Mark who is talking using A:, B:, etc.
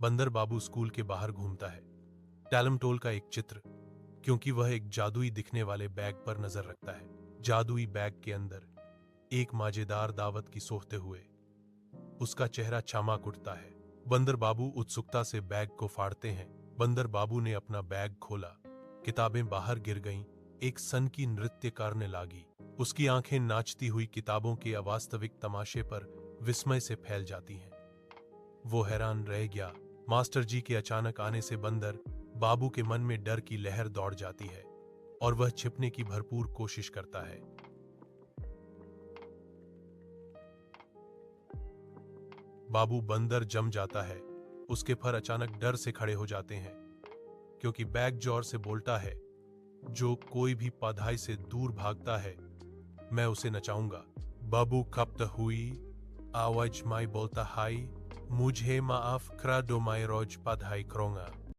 A: बंदर बाबू स्कूल के बाहर घूमता है। टैलमटोल का एक चित्र, क्योंकि वह एक जादुई दिखने वाले बैग पर नजर रखता है। जादुई बैग के अंदर एक मजेदार दावत की सोचते हुए उसका चेहरा चमक उठता है। बंदर बाबू उत्सुकता से बैग को फाड़ते हैं। बंदर बाबू ने अपना बैग खोला, किताबें बाहर गिर गईं। एक सन की नृत्य करने लगी। उसकी आंखें नाचती हुई किताबों के अवास्तविक तमाशे पर विस्मय से फैल जाती हैं। वो हैरान रह गया। मास्टर जी के अचानक आने से बंदर बाबू के मन में डर की लहर दौड़ जाती है और वह छिपने की भरपूर कोशिश करता है। बाबू बंदर जम जाता है। उसके फर अचानक डर से खड़े हो जाते हैं, क्योंकि बैग जोर से बोलता है, जो कोई भी पढ़ाई से दूर भागता है मैं उसे नचाऊंगा। बाबू खप्त हुई आवाज में बोलता है, मुझे माफ करा दो, मैं रोज पढ़ाई करूंगा।